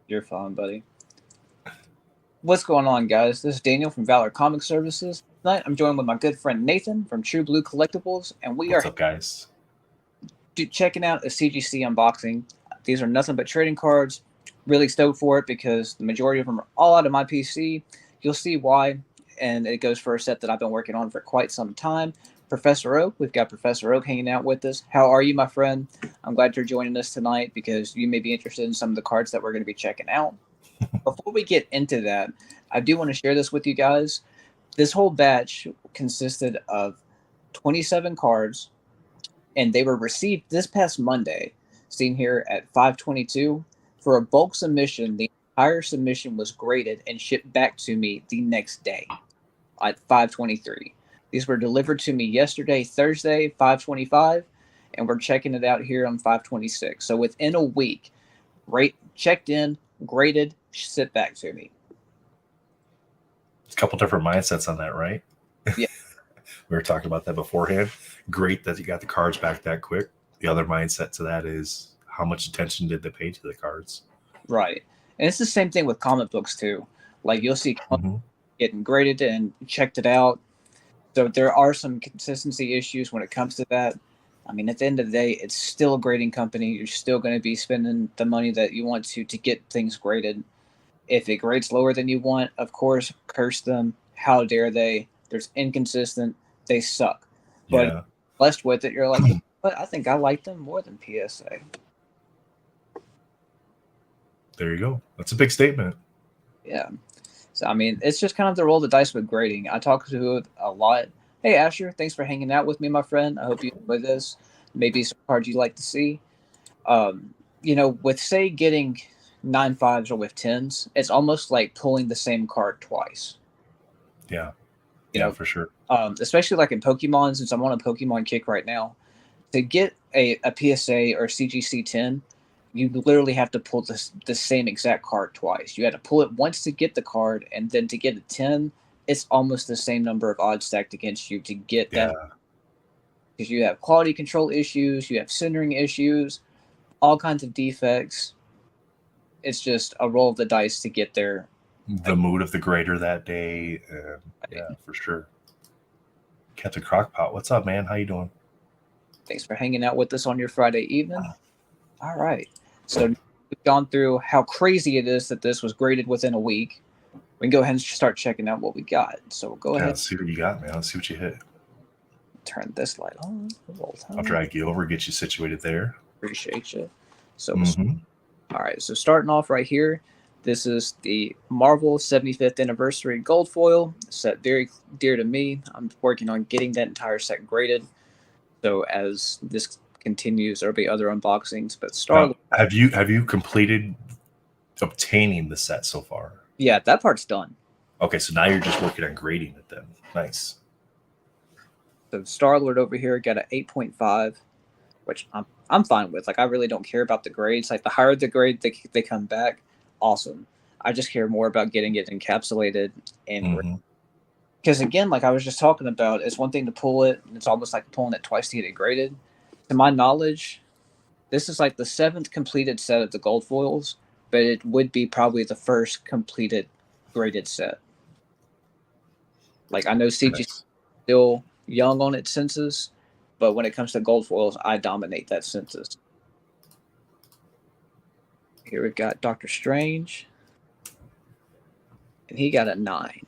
You're fine, buddy. What's going on, guys? This is Daniel from Valor Comic Services. Tonight, I'm joined with my good friend Nathan from True Blue Collectibles, and we What's are up, guys? checking out a CGC unboxing. These are nothing but trading cards. Really stoked for it because the majority of them are all out of my PC. You'll see why, and it goes for a set that I've been working on for quite some time. Professor Oak, we've got Professor Oak hanging out with us. How are you, my friend? I'm glad you're joining us tonight because you may be interested in some of the cards that we're going to be checking out. Before we get into that, I do want to share this with you guys. This whole batch consisted of 27 cards, and they were received this past Monday, seen here at 5:22. For a bulk submission, the entire submission was graded and shipped back to me the next day at 5:23. These were delivered to me yesterday, Thursday, 5:25, and we're checking it out here on 5:26. So within a week, checked in, graded, sent back to me. A couple different mindsets on that, right? Yeah. We were talking about that beforehand. Great that you got the cards back that quick. The other mindset to that is how much attention did they pay to the cards? Right. And it's the same thing with comic books too. Like you'll see getting graded and checked it out. So there are some consistency issues when it comes to that. I mean, at the end of the day, it's still a grading company. You're still going to be spending the money that you want to get things graded. If it grades lower than you want, of course, curse them. How dare they? There's inconsistent. They suck. But Yeah. blessed with it, you're like, but I think I like them more than PSA. There you go. That's a big statement. Yeah. So, I mean, it's just kind of the roll of the dice with grading. I talk to it a lot. Hey, Asher, thanks for hanging out with me, my friend. I hope you enjoy this. Maybe some cards you'd like to see. With, say, getting 9/5s or with 10s, it's almost like pulling the same card twice. Yeah. You know, for sure. Especially like in Pokemon, since I'm on a Pokemon kick right now. To get a PSA or CGC 10, you literally have to pull the same exact card twice. You had to pull it once to get the card, and then to get a 10, it's almost the same number of odds stacked against you to get that. Because you have quality control issues, you have centering issues, all kinds of defects. It's just a roll of the dice to get there. The mood of the grader that day. Yeah, for sure. Captain Crockpot, what's up, man? How you doing? Thanks for hanging out with us on your Friday evening. All right. So we've gone through how crazy it is that this was graded within a week. We can go ahead and start checking out what we got. So we'll go ahead. Let's see what you got, man. Let's see what you hit. Turn this light on. I'll drag you over, get you situated there. Appreciate you. So, all right. So starting off right here, this is the Marvel 75th Anniversary Gold Foil. Set very dear to me. I'm working on getting that entire set graded. So as this continues, there'll be other unboxings. But have you completed obtaining the set so far? Yeah, that part's done. Okay, so now you're just working on grading it then. Nice. So Star-Lord over here got an 8.5, which I'm fine with. Like, I really don't care about the grades. Like, the higher the grade they come back, awesome. I just care more about getting it encapsulated and because again, like I was just talking about, it's one thing to pull it, and it's almost like pulling it twice to get it graded. To my knowledge, this is like the 7th completed set of the gold foils, but it would be probably the first completed graded set. Like, I know CG is still young on its census, but when it comes to gold foils, I dominate that census. Here we've got Doctor Strange, and he got a 9.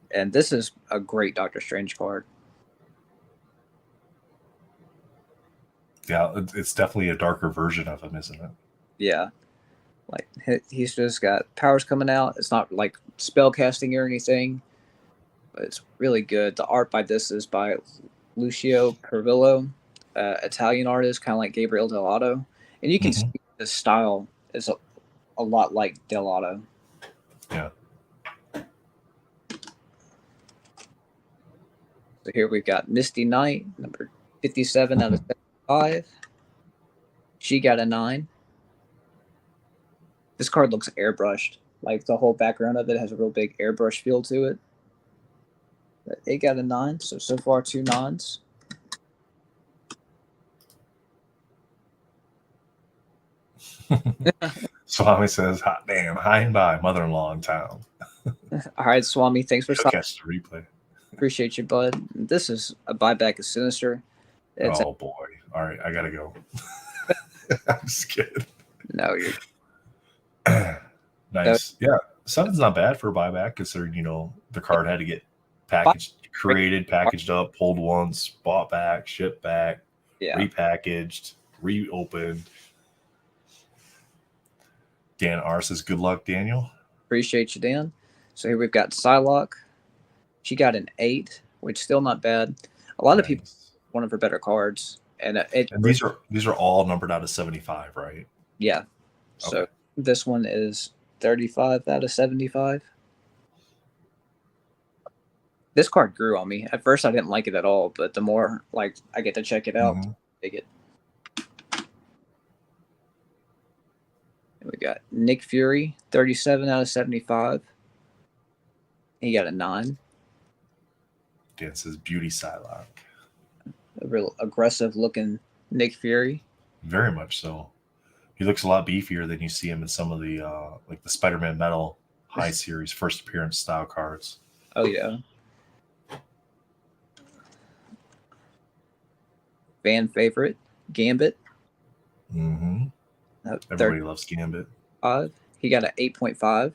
And this is a great Doctor Strange card. Yeah, it's definitely a darker version of him, isn't it? Yeah. Like, he's just got powers coming out. It's not like spell casting or anything, but it's really good. The art by this is by Lucio Carvillo, Italian artist, kind of like Gabriel Dell'Otto. And you can see the style is a lot like Dell'Otto. Yeah. So here we've got Misty Knight, number 57 out of 75. She got a 9. This card looks airbrushed. Like, the whole background of it has a real big airbrush feel to it. But it got a 9, so far 2 9s. Swami says, "Hot damn, high and by, mother-in-law in town." All right, Swami, thanks for He'll stopping. catch the replay. Appreciate you, bud. This is a buyback of Sinister. It's Oh boy! All right, I gotta go. I'm just kidding. no, you're Nice. Yeah, seven's not bad for a buyback, considering the card had to get packaged, created, packaged up, pulled once, bought back, shipped back, yeah. repackaged, reopened. Dan R says, "Good luck, Daniel." Appreciate you, Dan. So here we've got Psylocke. She got an 8, which still not bad. A lot of people Nice. one of her better cards, and And these are all numbered out of 75, right? yeah. So Okay. this one is 35 out of 75. This card grew on me. At first, I didn't like it at all, but the more like I get to check it out, Mhm. dig it. And we got Nick Fury, 37 out of 75. He got a 9. Dan says, "Beauty Psylocke." A real aggressive looking Nick Fury. Very much so. He looks a lot beefier than you see him in some of the like the Spider-Man Metal High Series first appearance style cards. Oh yeah. Fan favorite, Gambit. Mm-hmm. Everybody loves Gambit. 35. He got an 8.5.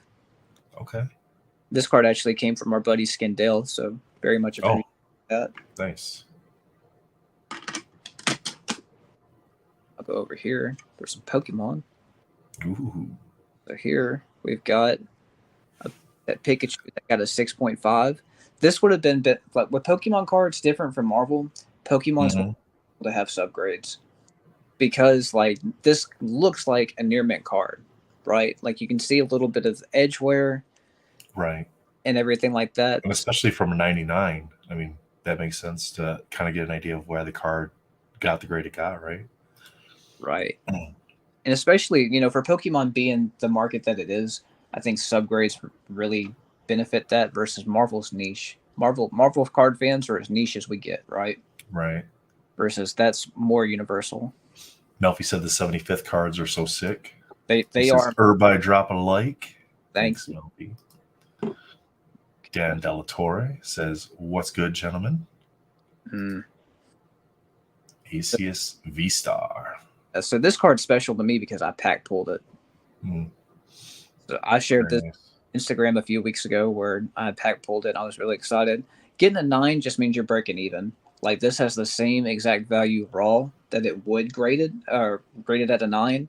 Okay. This card actually came from our buddy Skindale, so very much appreciate that. Nice. I'll go over here for some Pokemon. Ooh. So here we've got that Pikachu that got a 6.5. This would have been like with Pokemon cards different from Marvel. Pokemon's able to have subgrades because like this looks like a near mint card, right? Like you can see a little bit of edge wear, right, and everything like that. And especially from a 99, I mean that makes sense to kind of get an idea of where the card got the grade it got, right? Right. And especially, for Pokemon being the market that it is, I think subgrades really benefit that versus Marvel's niche. Marvel card fans are as niche as we get, right? Right. Versus that's more universal. Melfi said the 75th cards are so sick. They are. Everybody drop a like. Thanks, Melfi. Dan Delatorre says, "What's good, gentlemen?" Asius V-Star. So this card's special to me because I pack pulled it. So I shared this Instagram a few weeks ago where I pack pulled it. I was really excited. Getting a 9 just means you're breaking even. Like this has the same exact value raw that it would graded at a 9,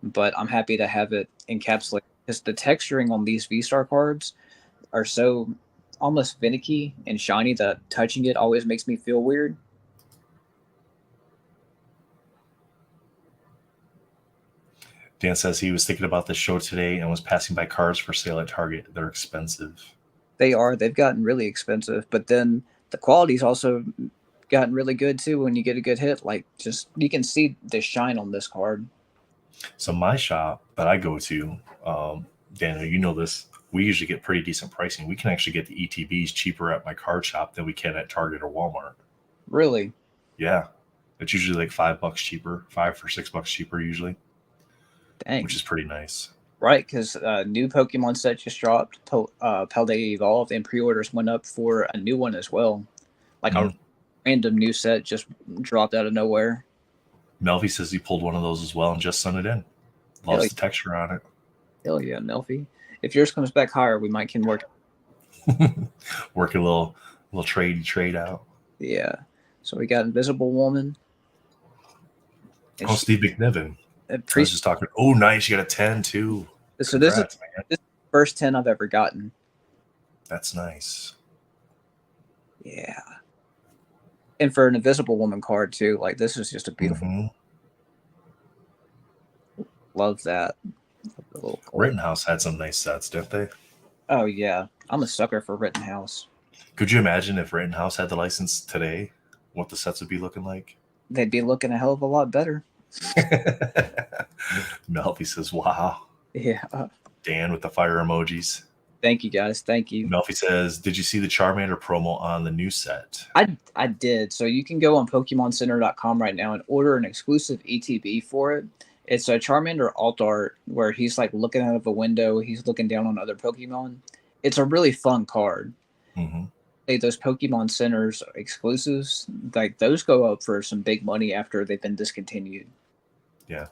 but I'm happy to have it encapsulated because the texturing on these V-Star cards are so almost finicky and shiny that touching it always makes me feel weird. Dan says he was thinking about this show today and was passing by cards for sale at Target. They're expensive. They are. They've gotten really expensive, but then the quality's also gotten really good too when you get a good hit. Like just you can see the shine on this card. So my shop that I go to, Daniel, you know this, we usually get pretty decent pricing. We can actually get the ETBs cheaper at my card shop than we can at Target or Walmart. Really? Yeah. It's usually like $5 cheaper, $5 or $6 cheaper usually. Dang. Which is pretty nice. Right, because new Pokemon set just dropped, Paldea Evolved, and pre-orders went up for a new one as well. Like a random new set just dropped out of nowhere. Melfi says he pulled one of those as well and just sent it in. Loves the texture on it. Hell yeah, Melfi. If yours comes back higher, we might can work. Work a little trade out. Yeah. So we got Invisible Woman. Steve McNiven. I was just talking. Oh, nice. You got a 10 too. So this is the first 10 I've ever gotten. That's nice. Yeah. And for an Invisible Woman card too, like this is just a beautiful. Love that. Rittenhouse had some nice sets, didn't they? Oh yeah, I'm a sucker for Rittenhouse. Could you imagine if Rittenhouse had the license today, what the sets would be looking like? They'd be looking a hell of a lot better. Melfi says, "Wow." Yeah. Dan with the fire emojis. Thank you guys. Thank you. Melfi says, "Did you see the Charmander promo on the new set?" I did. So you can go on PokemonCenter.com right now and order an exclusive ETB for it. It's a Charmander alt art where he's like looking out of a window. He's looking down on other Pokemon. It's a really fun card. Mm-hmm. Those Pokemon Centers exclusives, like those go up for some big money after they've been discontinued. Yeah.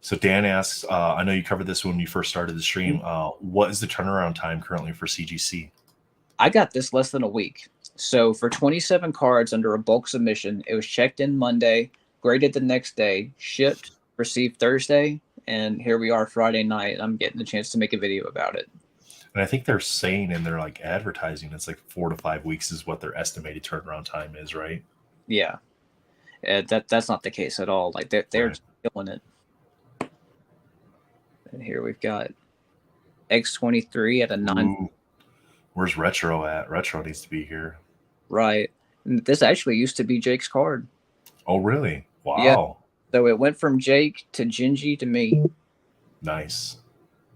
So Dan asks, I know you covered this when you first started the stream. What is the turnaround time currently for CGC? I got this less than a week. So for 27 cards under a bulk submission, it was checked in Monday, graded the next day, shipped, received Thursday, and here we are Friday night. I'm getting the chance to make a video about it. And I think they're saying in their like advertising, it's like 4 to 5 weeks is what their estimated turnaround time is, right? Yeah, that's not the case at all. Like they're Right. killing it. And here we've got X23 at a 9. Ooh. Where's Retro at? Retro needs to be here. Right. And this actually used to be Jake's card. Oh, really? Wow. Yeah. So it went from Jake to Gingy to me. Nice.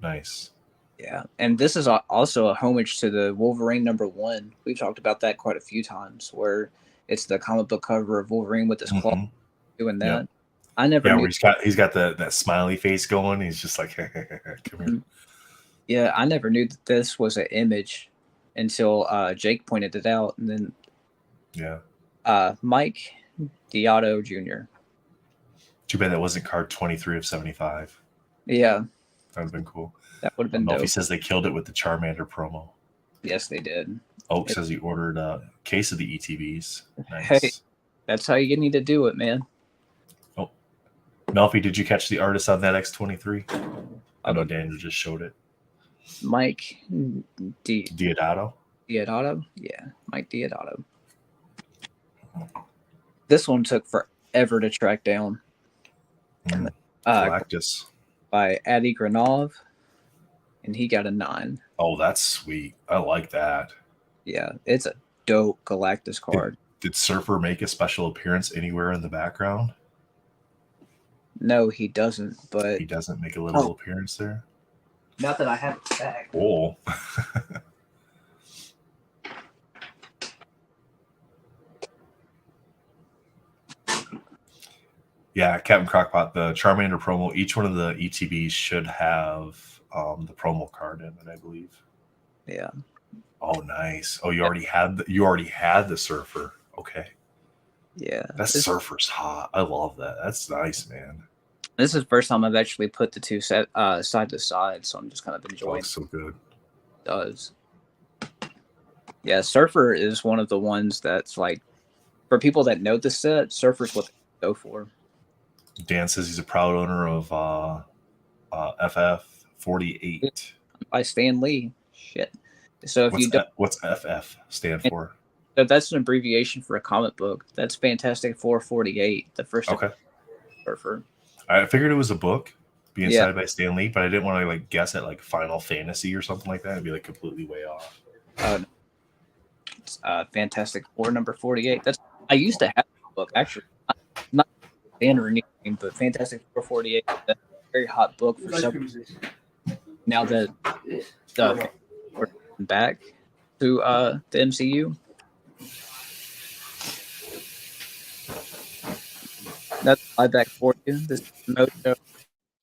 Nice. Yeah. And this is also a homage to the Wolverine #1. We've talked about that quite a few times, where it's the comic book cover of Wolverine with his claw doing that. Yep. I never knew. Where he's got that smiley face going. He's just like, come here. Yeah, I never knew that this was an image until Jake pointed it out. And then Mike Diotto Jr. Too bad that wasn't card 23 of 75. Yeah. That would have been cool. That would have been dope. He says they killed it with the Charmander promo. Yes, they did. Oak says he ordered a case of the ETBs. Nice. Hey, that's how you need to do it, man. Oh, Melfi, did you catch the artist on that X23? I know Daniel just showed it. Mike Diodato? Diodato? Yeah, Mike Diodato. This one took forever to track down. Galactus. By Addy Granov, and he got a 9. Oh, that's sweet. I like that. Yeah, it's a dope Galactus card. Did Surfer make a special appearance anywhere in the background? No, he doesn't, but... He doesn't make a little appearance there? Not that I have it back. Oh. Yeah, Captain Crockpot, the Charmander promo, each one of the ETBs should have the promo card in it, I believe. Yeah. Oh, nice. Oh, you already had the Surfer. Okay. Yeah. That Surfer's hot. I love that. That's nice, man. This is the first time I've actually put the two side to side, so I'm just kind of enjoying it. So good. It does. Yeah, Surfer is one of the ones that's like, for people that know the set, Surfer's what they go for. Dan says he's a proud owner of FF48. By Stan Lee. Shit. So if what's FF stand for? So that's an abbreviation for a comic book. That's Fantastic Four 48, the first Surfer. I figured it was a book being cited by Stan Lee, but I didn't want to like guess at like Final Fantasy or something like that. It'd be like completely way off. It's Fantastic Four #48. I used to have a book actually, not standard or anything, but Fantastic Four 48. That's a very hot book for some. Now that we're back to the MCU. That's my back for you. This Mojo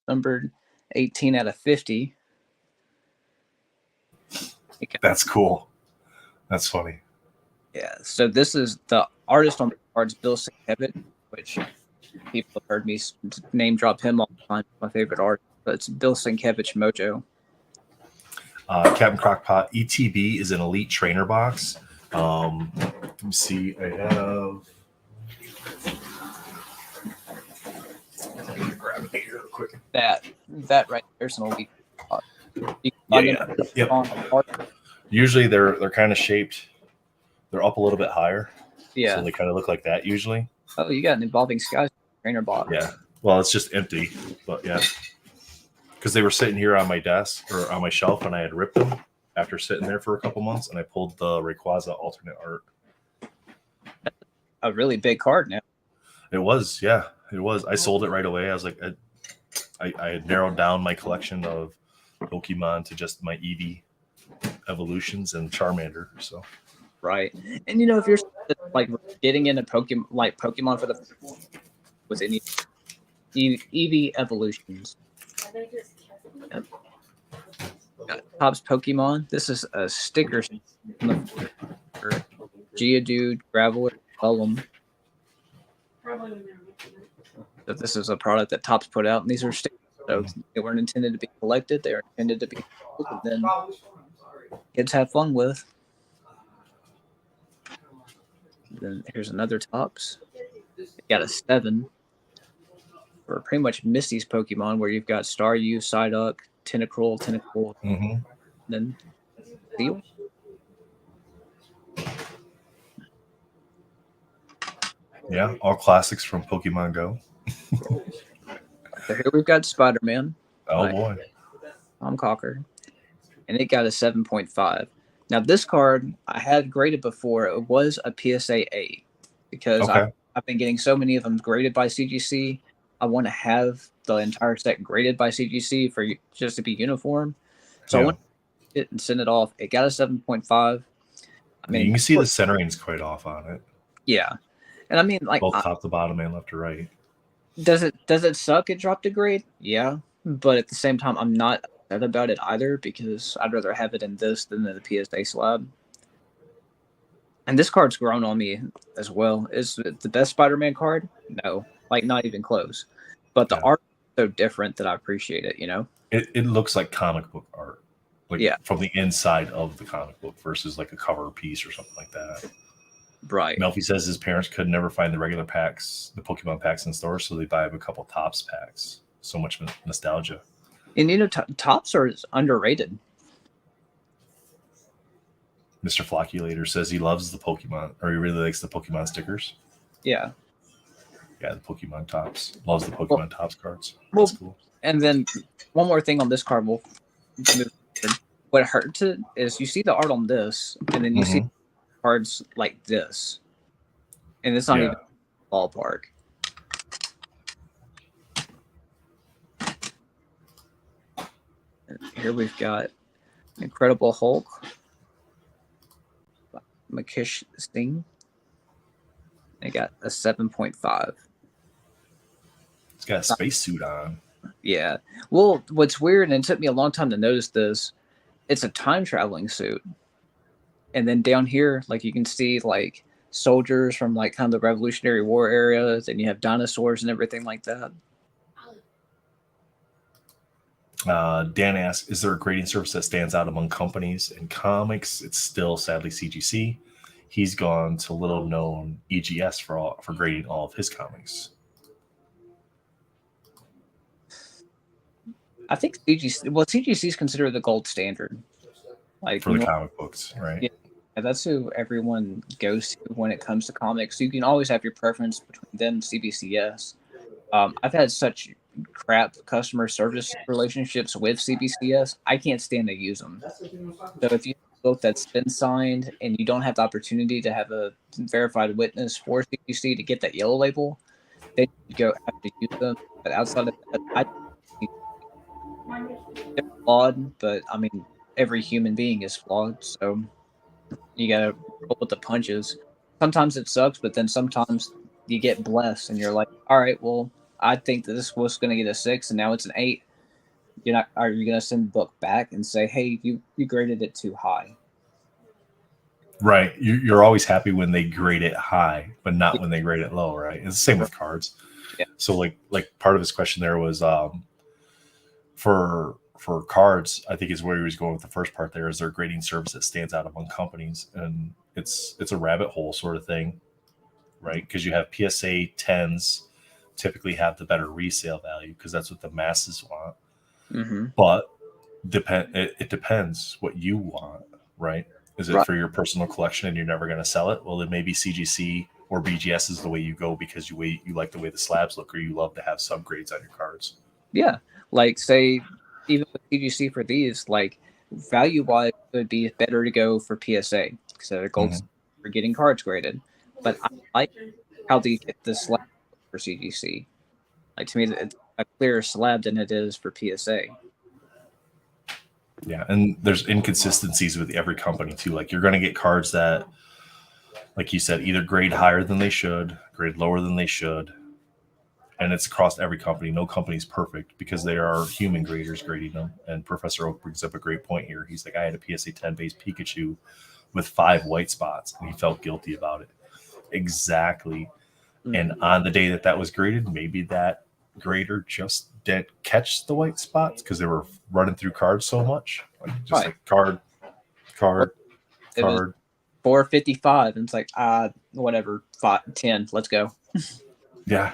numbered 18 out of 50. That's cool. That's funny. Yeah. So this is the artist on the cards, Bill Sienkiewicz, which people have heard me name drop him all the time. My favorite artist, but it's Bill Sienkiewicz Mojo. Captain Crockpot ETB is an elite trainer box. Let me see. I have. Grab it here real quick. That right there's an elite. Yep. Usually they're kind of shaped. They're up a little bit higher. Yeah. So they kind of look like that usually. Oh, you got an Evolving Skies trainer box. Yeah. Well, it's just empty, but yeah. Because they were sitting here on my desk or on my shelf, and I had ripped them after sitting there for a couple months, and I pulled the Rayquaza alternate art. A really big card now. It was, yeah, it was. I sold it right away. I was like, I had narrowed down my collection of Pokemon to just my Eevee evolutions and Charmander. So, right, and if you're like getting into Pokemon for the with any, Eevee evolutions. Yep. Got Topps Pokemon. This is a sticker for Geodude, Graveler, Golem. So this is a product that Topps put out, and these are stickers. So they weren't intended to be collected; they are intended to be sold and then kids have fun with. Then here's another Topps. Got a 7 for pretty much Misty's Pokemon, where you've got Staryu, Psyduck, Tentacruel, then Steel. Yeah, all classics from Pokemon Go. So here we've got Spider-Man. Oh boy, Tom Cocker, and it got a 7.5. Now this card I had graded before. It was a PSA A because I've been getting so many of them graded by CGC. I want to have the entire set graded by CGC for just to be uniform. So I want to it and send it off. It got a 7.5. I mean, you can see the centering's quite off on it. Yeah, and I mean, like both top to bottom and left to right. Does it suck? It dropped a grade, yeah, but at the same time, I'm not upset about it either because I'd rather have it in this than in the PSA slab. And this card's grown on me as well. Is it the best Spider-Man card? No, like not even close. But the art is so different that I appreciate it. You know, it looks like comic book art, like from the inside of the comic book versus like a cover piece or something like that. Right. Melfi says his parents could never find the regular packs, the Pokemon packs in stores, so they buy him a couple Topps packs. So much nostalgia. And you know, Topps are underrated. Mr. Flocculator says he loves the Pokemon, or he really likes the Pokemon stickers. Yeah. Yeah, the Pokemon Topps. Loves the Pokemon Topps cards. That's cool. And then one more thing on this card. What hurts it is you see the art on this, and then you see cards like this, and it's not even ballpark. And here we've got Incredible Hulk, Makish Sting. They got a 7.5. It's got a spacesuit on. Yeah. Well, what's weird, and it took me a long time to notice this, it's a time traveling suit. And then down here, like you can see like soldiers from like kind of the Revolutionary War era, and you have dinosaurs and everything like that. Dan asks, is there a grading service that stands out among companies and comics? It's still sadly CGC. He's gone to little known EGS for grading all of his comics. I think CGC is considered the gold standard. Like for the comic books, right? Yeah, that's who everyone goes to when it comes to comics. You can always have your preference between them and CBCS. I've had such crap customer service relationships with CBCS. I can't stand to use them. So if you have a book that's been signed and you don't have the opportunity to have a verified witness for CBC to get that yellow label, then you go have to use them. But outside of that, they're flawed, but I mean, every human being is flawed, so you gotta roll with the punches. Sometimes it sucks, but then sometimes you get blessed and you're like, all right, well, I think that this was going to get a 6 and now it's an 8. Are you going to send the book back and say, hey, you graded it too high? Right. You're always happy when they grade it high, but not when they grade it low, right? It's the same with cards. Yeah. So like part of his question there was for cards, I think is where he was going with the first part there. Is there a grading service that stands out among companies? And it's a rabbit hole sort of thing, right? Because you have PSA 10s typically have the better resale value because that's what the masses want. Mm-hmm. But it depends what you want, right? Is it for your personal collection and you're never going to sell it? Well, then maybe CGC or BGS is the way you go because you like the way the slabs look, or you love to have subgrades on your cards. Yeah, like say even with CGC for these, like value-wise, it would be better to go for PSA because they're gold for getting cards graded. But I like how they get the slab for CGC. Like to me, it's a clearer slab than it is for PSA. Yeah, and there's inconsistencies with every company too. Like you're going to get cards that, like you said, either grade higher than they should, grade lower than they should. and it's across every company. No company's perfect because they are human graders grading them. And Professor Oak brings up a great point here. He's like, I had a PSA 10 base Pikachu with 5 white spots, and he felt guilty about it. Exactly. And on the day that that was graded, maybe that grader just didn't catch the white spots because they were running through cards so much. Like just like card, It was 455, and it's like, whatever, 10, let's go. Yeah.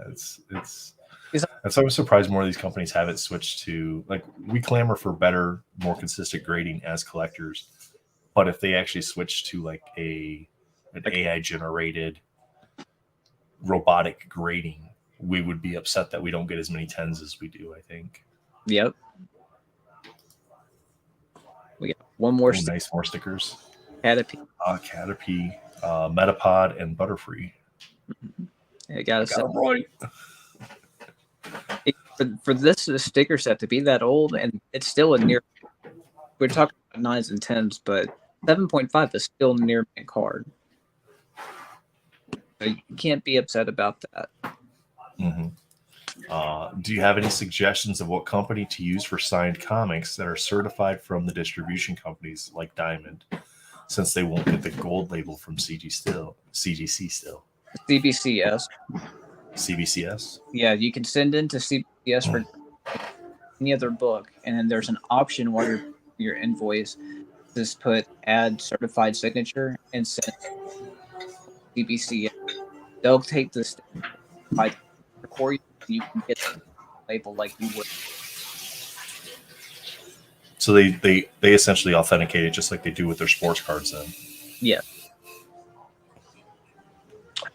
It's that's why I'm surprised more of these companies haven't switched to, like, we clamor for better, more consistent grading as collectors, but if they actually switch to like an AI generated robotic grading, we would be upset that we don't get as many 10s as we do, I think. Yep. We got one more. Nice, more stickers. Caterpie, Metapod, and Butterfree. I gotta say, right. For this sticker set to be that old, and it's still a near. We're talking about 9s and 10s, but 7.5 is still a near mint card. So you can't be upset about that. Do you have any suggestions of what company to use for signed comics that are certified from the distribution companies like Diamond, since they won't get the gold label from CGC still? CBCS. CBCS? Yeah, you can send in to CBCS for any other book, and then there's an option while your invoice just put add certified signature and send CBCS. They'll take this by for you. You can get the label like you would. So they essentially authenticate it just like they do with their sports cards then. Yeah.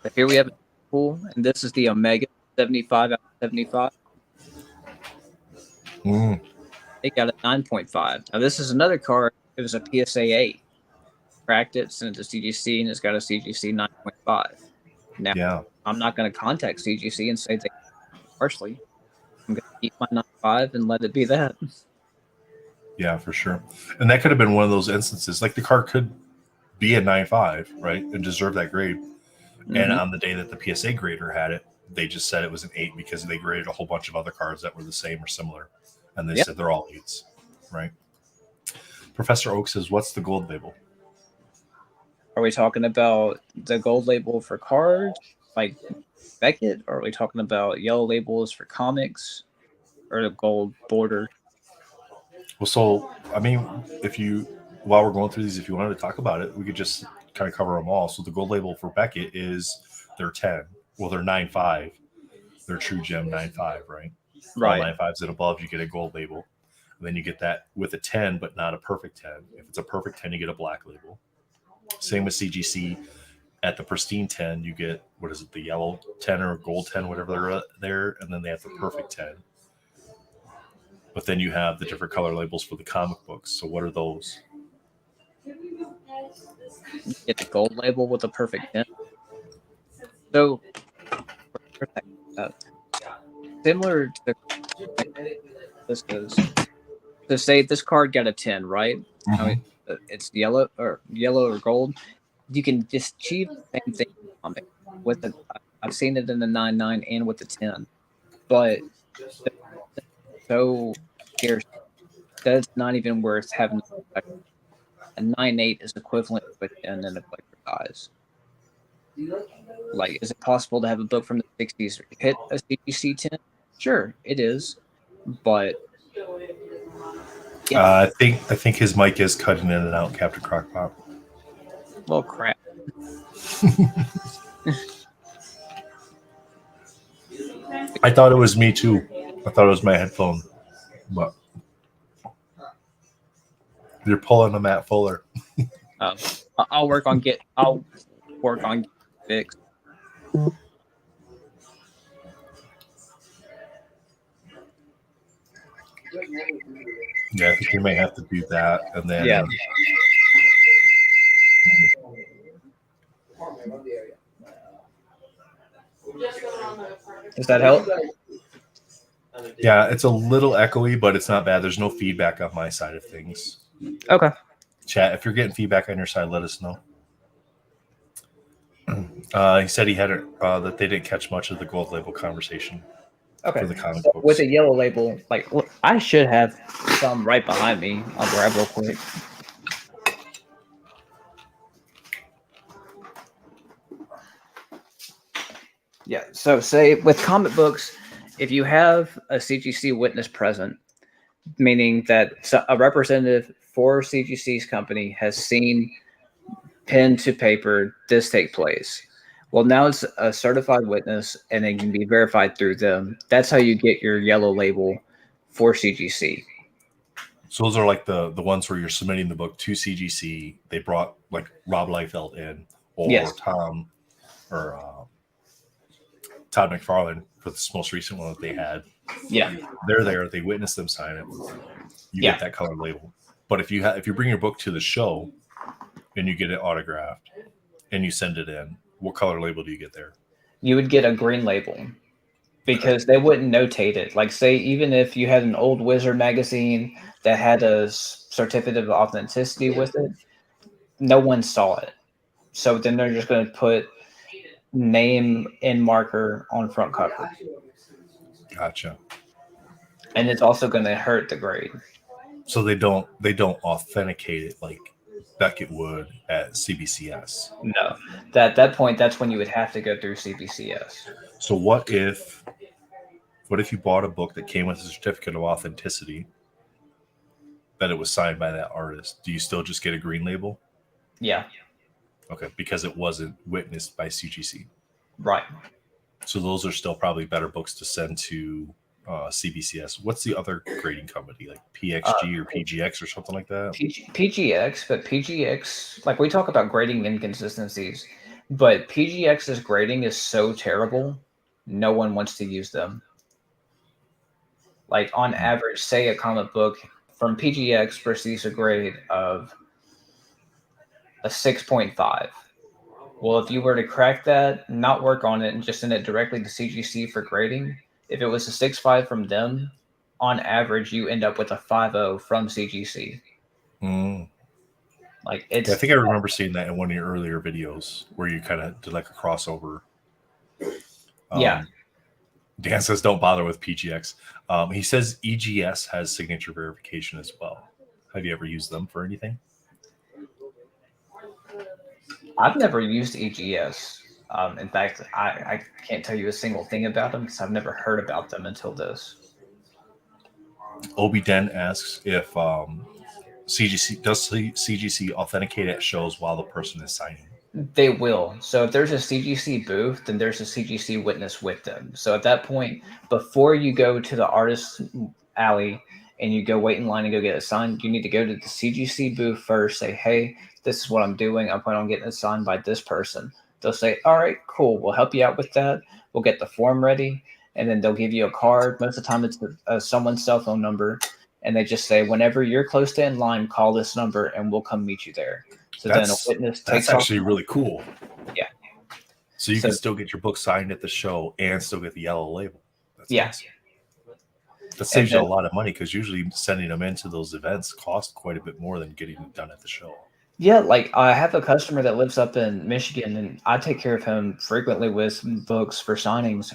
But here we have a pool, and this is the Omega 75 out of 75. It got a 9.5. Now this is another card. It was a PSA 8. Cracked it, sent it to CGC, and it's got a CGC 9.5. Now, I'm not going to contact CGC and say they harshly. I'm going to keep my 9.5 and let it be that. Yeah, for sure. And that could have been one of those instances. Like the card could be a 9.5, right, and deserve that grade. And on the day that the PSA grader had it, they just said it was an 8 because they graded a whole bunch of other cards that were the same or similar. And they said they're all 8s, right? Professor Oak says, what's the gold label? Are we talking about the gold label for cards, like Beckett? Or are we talking about yellow labels for comics, or the gold border? Well, so, I mean, while we're going through these, if you wanted to talk about it, we could just kind of cover them all. So the gold label for Beckett is their 10. Well, they're 9.5. They're true gem 9.5, right? Right. All 9.5s and above, you get a gold label. And then you get that with a 10, but not a perfect 10. If it's a perfect 10, you get a black label. Same with CGC. At the pristine 10, you get, what is it, the yellow 10 or gold 10, whatever they're there, and then they have the perfect 10. But then you have the different color labels for the comic books. So what are those? You get the gold label with a perfect 10. So, similar to this is, to say this card got a 10, right? I mean, it's yellow or gold. You can just achieve the same thing with the. I've seen it in the 9.9 and with the 10, but so scarce that's not even worth having. A 9.8 is equivalent to a 10 in the collector's eyes. Like, is it possible to have a book from the 60s hit a CGC 10? Sure, it is, but I think his mic is cutting in and out, Captain Crockpot. Well, crap. I thought it was me too. I thought it was my headphone, but you're pulling a Matt Fuller. I'll work on fixed. Yeah, I think you may have to do that, and then Does that help? Yeah, it's a little echoey, but it's not bad. There's no feedback on my side of things. Okay. Chat, if you're getting feedback on your side, let us know. He said he had that they didn't catch much of the gold label conversation Okay, for the comic so with books. a yellow label, like I should have some right behind me. I'll grab real quick. Yeah. So say with comic books, if you have a CGC witness present, meaning that a representative for CGC's company has seen pen to paper this take place. Well, now it's a certified witness and it can be verified through them. That's how you get your yellow label for CGC. So those are like the ones where you're submitting the book to CGC. They brought like Rob Liefeld in or Yes. Tom or Todd McFarlane for this most recent one that they had. Yeah. They're there. They witness them sign it. You Yeah. get that color label. But if you bring your book to the show and you get it autographed and you send it in, what color label do you get there? You would get a green label Okay. because they wouldn't notate it. Like, say, even if you had an old Wizard magazine that had a certificate of authenticity with it, no one saw it. So then they're just going to put name in marker on front cover. Gotcha. And it's also going to hurt the grade. So they don't authenticate it like Beckett would at CBCS. No. At that point, that's when you would have to go through CBCS. So what if you bought a book that came with a certificate of authenticity that it was signed by that artist? Do you still just get a green label? Yeah. Okay, because it wasn't witnessed by CGC. Right. So those are still probably better books to send to CBCS. What's the other grading company, like Uh, PXG or PGX or something like that? PGX, but PGX, like we talk about grading inconsistencies, but PGX's grading is so terrible, no one wants to use them. Like on Hmm. average, say a comic book from PGX receives a grade of a 6.5. Well, if you were to crack that, not work on it, and just send it directly to CGC for grading, if it was a 6.5 from them, on average, you end up with a 5.0 from CGC. Mm. Like Yeah, I it's think I remember seeing that in one of your earlier videos where you kind of did like a crossover. yeah. Um, Dan says don't bother with PGX. He says EGS has signature verification as well. Have you ever used them for anything? I've never used EGS. In fact, I can't tell you a single thing about them because I've never heard about them until this. Obi Den asks if CGC does CGC authenticate at shows while the person is signing. They will. So if there's a CGC booth, then there's a CGC witness with them. So at that point, before you go to the artist alley and you go wait in line and go get it signed, you need to go to the CGC booth first. Say, hey, this is what I'm doing. I plan on getting it signed by this person. They'll say, all right, cool. We'll help you out with that. We'll get the form ready, and then they'll give you a card. Most of the time, it's someone's cell phone number, and they just say, whenever you're close to in line, call this number, and we'll come meet you there. So then a witness That's takes off. actually really cool. Yeah. So you So can still get your book signed at the show and still get the yellow label. That's yeah, awesome. That and saves you then a lot of money because usually sending them into those events cost quite a bit more than getting it done at the show. yeah, like I have a customer that lives up in Michigan, and I take care of him frequently with books for signings.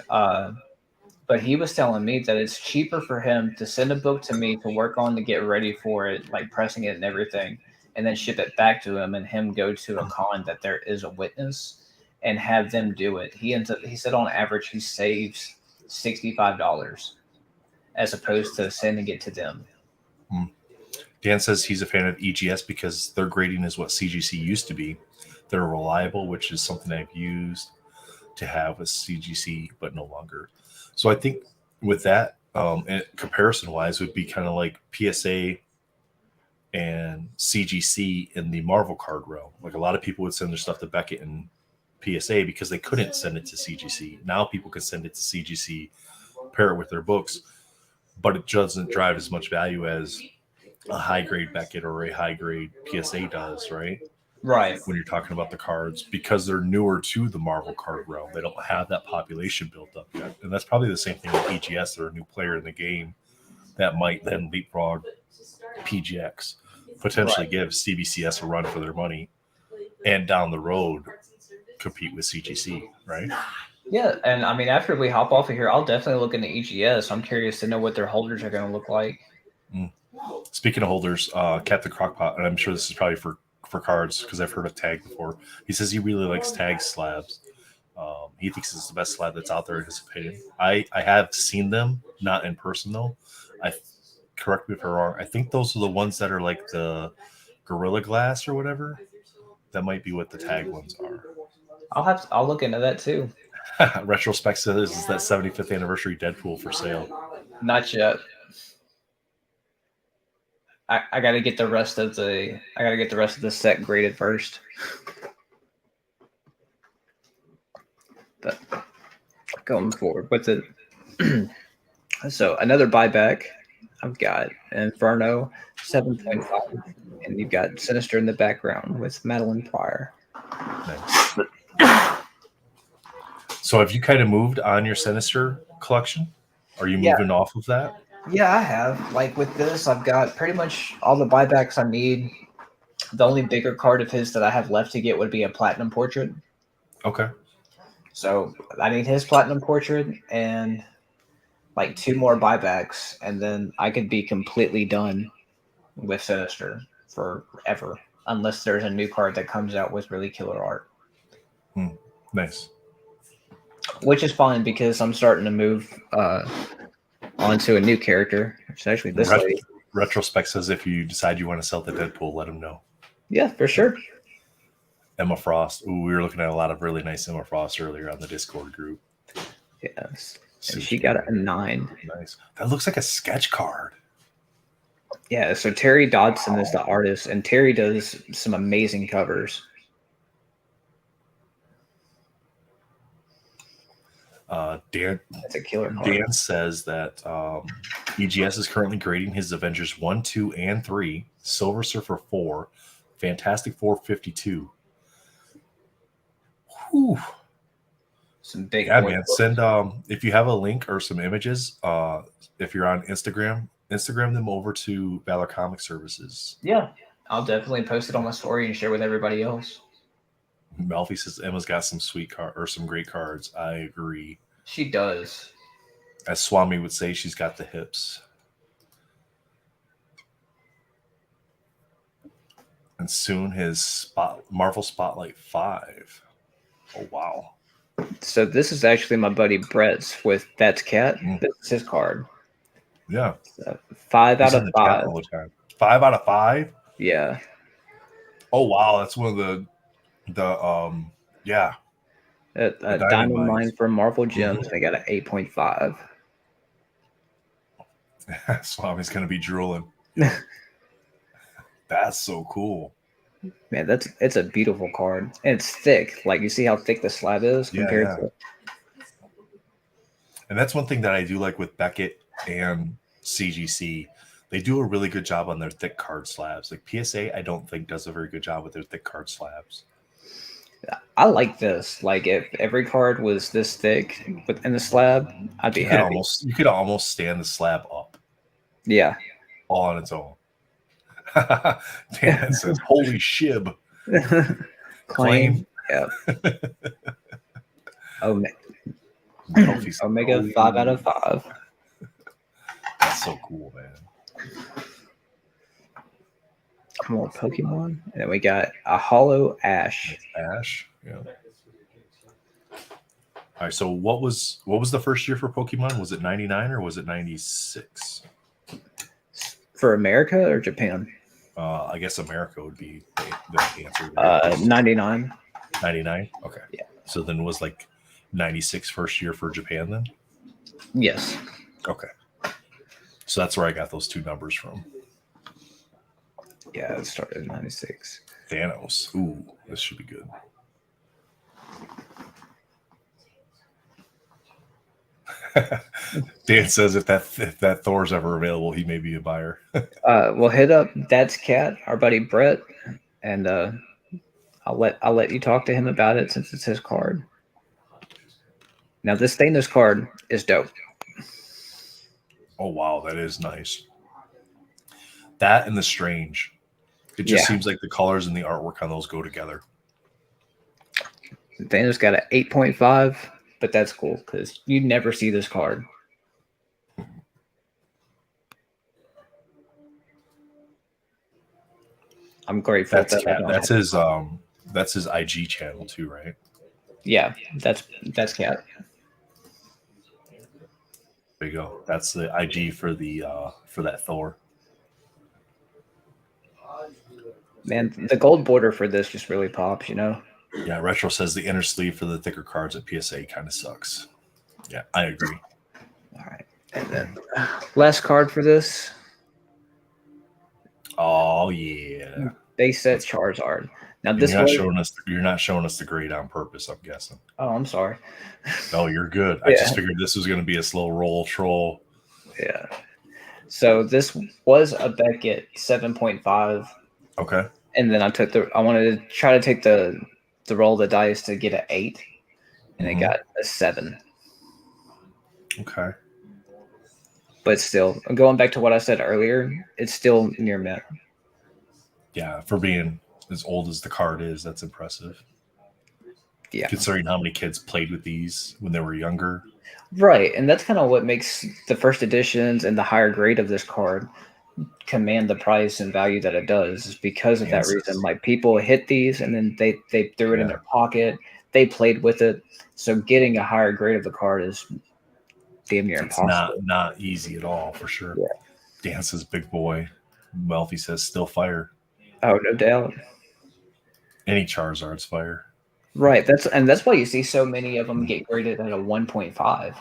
But he was telling me that it's cheaper for him to send a book to me to work on to get ready for it, like pressing it and everything, and then ship it back to him, and him go to a con that there is a witness and have them do it. He said on average he saves $65 as opposed to sending it to them. Hmm. Dan says he's a fan of EGS because their grading is what CGC used to be. They're reliable, which is something I've used to have with CGC, but no longer. So I think with that, comparison wise, would be kind of like PSA and CGC in the Marvel card row. Like a lot of people would send their stuff to Beckett and PSA because they couldn't send it to CGC. Now people can send it to CGC, pair it with their books, but it doesn't drive as much value as a high grade Beckett or a high grade PSA does, right? Right, When you're talking about the cards, because they're newer to the Marvel card realm, they don't have that population built up yet. And that's probably the same thing with EGS. They're a new player in the game that might then leapfrog PGX, potentially right. give CBCS a run for their money, and down the road compete with CGC, right? Yeah, and I mean, after we hop off of here, I'll definitely look into EGS. I'm curious to know what their holders are going to look like. Speaking of holders, Captain Crockpot, and I'm sure this is probably for cards because I've heard of tag before. He says he really likes tag slabs. He thinks it's the best slab that's out there in his opinion. I have seen them, not in person though. I correct me if I'm wrong. I think those are the ones that are like the Gorilla Glass or whatever. That might be what the tag ones are. I'll look into that too. Retrospect says is that 75th anniversary Deadpool for sale. Not yet. I gotta get the rest of the set graded first. But going forward with it. So another buyback. I've got Inferno 7.5, and you've got Sinister in the background with Madeline Pryor. Nice. So have you kind of moved on your Sinister collection? Are you moving off of that? Yeah, I have. Like with this, I've got pretty much all the buybacks I need. The only bigger card of his that I have left to get would be a Platinum Portrait. Okay. So I need his Platinum Portrait and like 2 more buybacks, and then I could be completely done with Sinister forever, unless there's a new card that comes out with really killer art. Nice. Which is fine because I'm starting to move onto a new character. Which is actually this lady. Retrospect says if you decide you want to sell the Deadpool, let him know. Yeah, for sure. Emma Frost. Ooh, we were looking at a lot of really nice Emma Frost earlier on the Discord group. Yes. And she got a 9. Nice. That looks like a sketch card. Yeah, so Terry Dodson is the artist, and Terry does some amazing covers. Dan, that's a killer card. Dan says that EGS is currently grading his Avengers 1, 2, and 3, Silver Surfer 4, Fantastic Four 52. Whew. Some big man. Send if you have a link or some images, if you're on Instagram them over to Valor Comic Services. Yeah, I'll definitely post it on my story and share with everybody else. Melfi says Emma's got some some great cards. I agree. She does. As Swami would say, she's got the hips. And soon his Marvel Spotlight 5. Oh, wow. So this is actually my buddy Brett's with That's Cat. This is his card. Yeah. So 5 out of 5. 5 out of 5? Yeah. Oh, wow. That's one of the yeah. Diamond Mine from Marvel Gems. They got an 8.5. Swami's going to be drooling. That's so cool. Man, it's a beautiful card. And it's thick. Like, you see how thick the slab is compared to... And that's one thing that I do like with Beckett and CGC. They do a really good job on their thick card slabs. Like PSA, I don't think does a very good job with their thick card slabs. I like this. Like, if every card was this thick within the slab, I'd be happy. You could almost stand the slab up. Yeah. All on its own. Dan says, holy shib. Claim. Yep. Omega 5 out of 5. That's so cool, man. More Pokemon. And then we got a Hollow Ash. Ash, yeah. All right, so what was the first year for Pokemon? Was it 99 or was it 96? For America or Japan? I guess America would be the answer. 99. 99? Okay. Yeah. So then was like 96 first year for Japan then? Yes. Okay. So that's where I got those two numbers from. Yeah, it started in 96. Thanos. Ooh, this should be good. Dan says if that Thor's ever available, he may be a buyer. We'll hit up Dad's Cat, our buddy Brett, and I'll let you talk to him about it since it's his card. Now this Thanos card is dope. Oh wow, that is nice. That and the Strange. It just seems like the colors and the artwork on those go together. Thanos got an 8.5, but that's cool because you never see this card. I'm grateful That's that I cat. don't have. That's his IG channel too, right? Yeah, that's cat. There you go. That's the IG for that Thor. Man, the gold border for this just really pops, Yeah, Retro says the inner sleeve for the thicker cards at PSA kind of sucks. Yeah, I agree. All right, and then last card for this Oh yeah. base set Let's go. Charizard. Now And this was. you're not showing us the grade on purpose, I'm guessing. Oh, I'm sorry. No, you're good. I Yeah, just figured this was going to be a slow roll troll. yeah. So this was a Beckett 7.5, Okay. and then I wanted to try to take the roll of the dice to get an 8, and it Hmm. got a 7. Okay. But still, going back to what I said earlier, it's still near mint. Yeah, for being as old as the card is, that's impressive. Yeah. Considering how many kids played with these when they were younger. Right, and that's kind of what makes the first editions and the higher grade of this card command the price and value that it does, is because of that reason. Kansas. Like, people hit these and then they threw it in Yeah. their pocket, they played with it. So getting a higher grade of the card is damn near It's impossible. not easy at all, for sure. Yeah. Dance's big boy. Melfi says still fire. Oh, no doubt. Any Charizard's fire. Right. That's why you see so many of them get graded at a 1.5.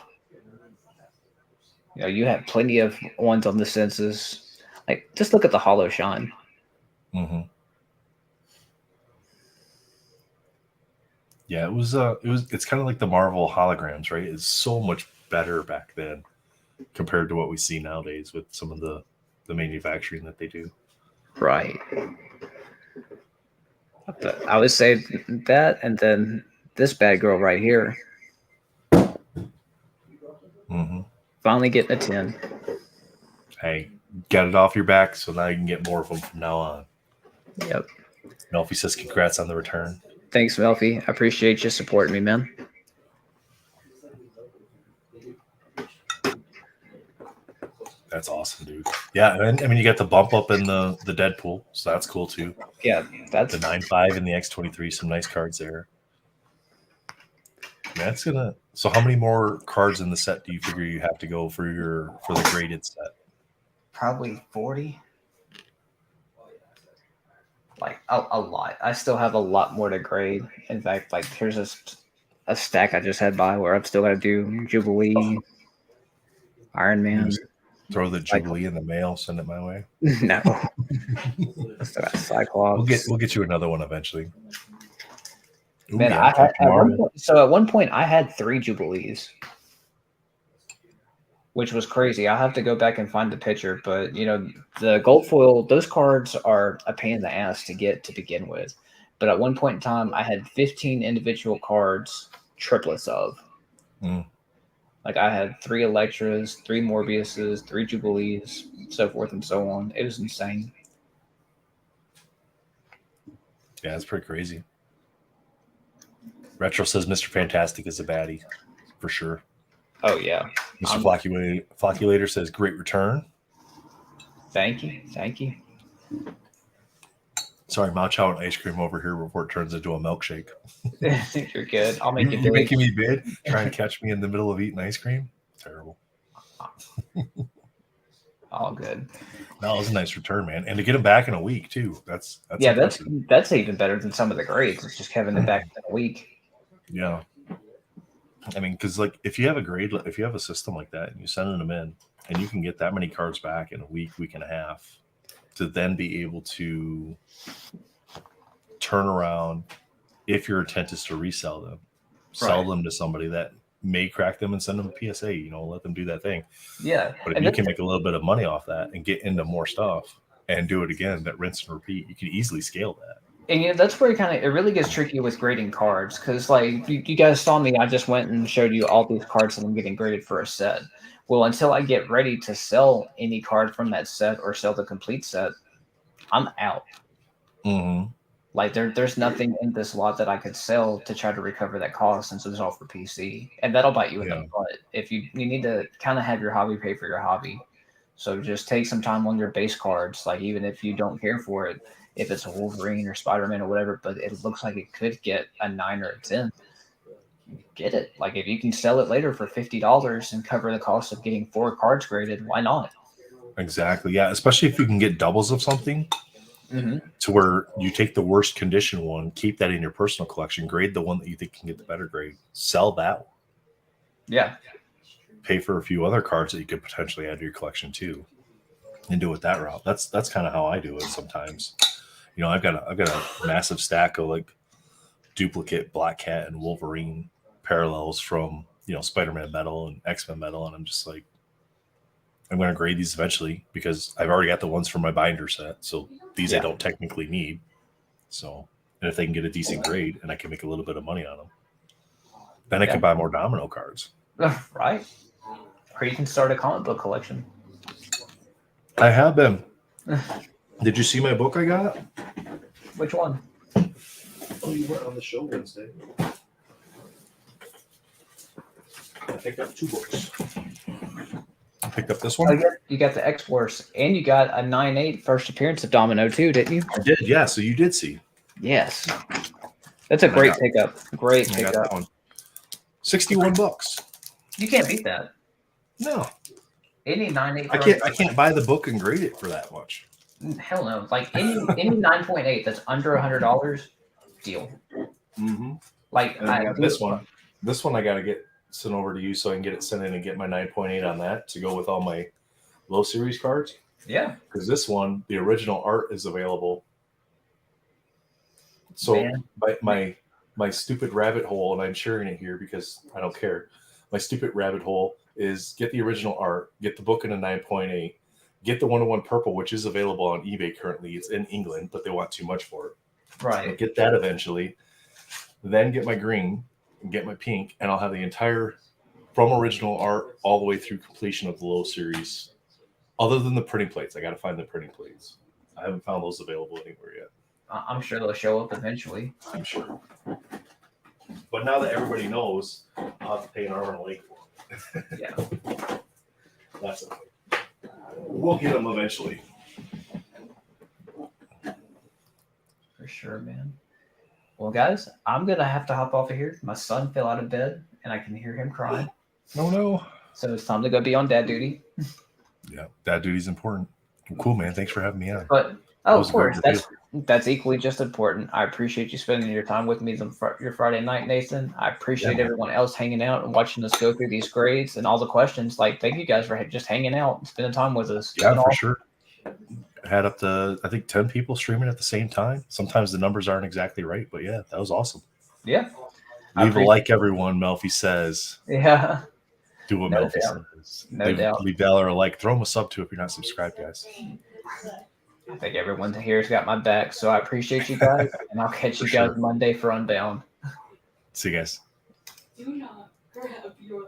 You have plenty of ones on the census. Like, just look at the Hollow Shine. Mm-hmm. Yeah, it's kind of like the Marvel holograms, right? It's so much better back then compared to what we see nowadays with some of the manufacturing that they do. Right. But I would say that, and then this bad girl right here, Mm-hmm. finally getting a 10. Hey, get it off your back so now you can get more of them from now on. Yep. Melfi says congrats on the return. Thanks, Melfi. I appreciate you supporting me, man. That's awesome, dude. Yeah, and I mean you get the bump up in the Deadpool, so that's cool too. Yeah, that's The 9.5 and the X23, some nice cards there. That's gonna. So, how many more cards in the set do you figure you have to go for the graded set? probably 40. Like, a lot. I still have a lot more to grade. In fact, like, here's a stack I just had by where I've still got to do Jubilee, Iron Man. Throw the Jubilee in the mail, send it my way. No. I still got Cyclops. We'll get you another one eventually. Ooh, Man, yeah, I had Captain Marvel. at one point I had 3 Jubilees, which was crazy. I'll have to go back and find the picture, but the gold foil, those cards are a pain in the ass to get to begin with. But at one point in time, I had 15 individual cards, triplets of. Mm. Like, I had 3 Electras, 3 Morbiuses, 3 Jubilees, so forth and so on. It was insane. Yeah, it's pretty crazy. Retro says Mr. Fantastic is a baddie, for sure. Oh, yeah. Mr. Flocculator says great return. Thank you. Thank you. Sorry, Mao Chow and ice cream over here before it turns into a milkshake. You're good. I'll make it You're making me bid, trying to catch me in the middle of eating ice cream? Terrible. All good. No, it was a nice return, man. And to get him back in a week, too. That's that's even better than some of the grades. It's just having it back in a week. Yeah. I mean, because like if you have a system like that and you send them in and you can get that many cards back in a week and a half, to then be able to turn around, if your intent is to resell them, sell them to somebody that may crack them and send them a PSA, let them do that thing. Yeah. But if you can make a little bit of money off that and get into more stuff and do it again, that rinse and repeat, you can easily scale that. And that's where it really gets tricky with grading cards, because like you guys saw me, I just went and showed you all these cards that I'm getting graded for a set. Well, until I get ready to sell any card from that set or sell the complete set, I'm out. Mm-hmm. Like there's nothing in this lot that I could sell to try to recover that cost since it's all for PC, and that'll bite you in the Yeah. butt if you need to kind of have your hobby pay for your hobby. So just take some time on your base cards, like even if you don't care for it, if it's a Wolverine or Spider-Man or whatever, but it looks like it could get a 9 or a 10, get it. Like if you can sell it later for $50 and cover the cost of getting 4 cards graded, why not? Exactly. Yeah. Especially if you can get doubles of something Mm-hmm. to where you take the worst condition one, keep that in your personal collection, grade the one that you think can get the better grade, sell that one. Yeah. Pay for a few other cards that you could potentially add to your collection too, and do it that route. That's kind of how I do it sometimes. You know, I've got a massive stack of like duplicate Black Cat and Wolverine parallels from, you know, Spider-Man metal and X-Men metal, and I'm just like, I'm going to grade these eventually because I've already got the ones from my binder set, so these I don't technically need. So, and if they can get a decent grade and I can make a little bit of money on them, then I can buy more Domino cards. Right. Or you can start a comic book collection. I have been. Did you see my book I got? Which one? Oh, you went on the show Wednesday. I picked up 2 books. I picked up this one. Oh, you got the X-Force, and you got a 9/8 first appearance of Domino too, didn't you? I did, yeah. So you did see. Yes. That's a great pickup. Great I got pickup. that one. $61. You can't beat that. No. Any 9/8. I can't buy the book and grade it for that much. Hell no. Like any 9.8 that's under $100, deal. Mm-hmm. Like I got this one. This one I got to get sent over to you so I can get it sent in and get my 9.8 on that to go with all my low series cards. Yeah. Because this one, the original art is available. So my stupid rabbit hole, and I'm sharing it here because I don't care. My stupid rabbit hole is get the original art, get the book in a 9.8, get the 101 purple, which is available on eBay currently. It's in England, but they want too much for it. Right. I'll get that eventually. Then get my green and get my pink, and I'll have the entire from original art all the way through completion of the low series. Other than the printing plates, I got to find the printing plates. I haven't found those available anywhere yet. I'm sure they'll show up eventually. I'm sure. But now that everybody knows, I'll have to pay an arm and a leg for them. Yeah. That's okay. We'll get them eventually. For sure, man. Well, guys, I'm going to have to hop off of here. My son fell out of bed, and I can hear him crying. Oh, no. So it's time to go be on dad duty. Yeah, dad duty's important. Well, cool, man. Thanks for having me on. But, of course, that's equally just important. I appreciate you spending your time with me your Friday night, Nathan. I appreciate everyone else hanging out and watching us go through these grades and all the questions. Like, thank you guys for just hanging out and spending time with us. Yeah, for sure. I had up to, I think, 10 people streaming at the same time. Sometimes the numbers aren't exactly right, but yeah, that was awesome. Yeah. Leave a like, everyone, Melfi says. Yeah. Do what Melfi says. No doubt. Leave Valor a like. Throw them a sub, too, if you're not subscribed, guys. I think everyone here's got my back, so I appreciate you guys, and I'll catch you guys Monday for Unbound. See you guys. Do not grab your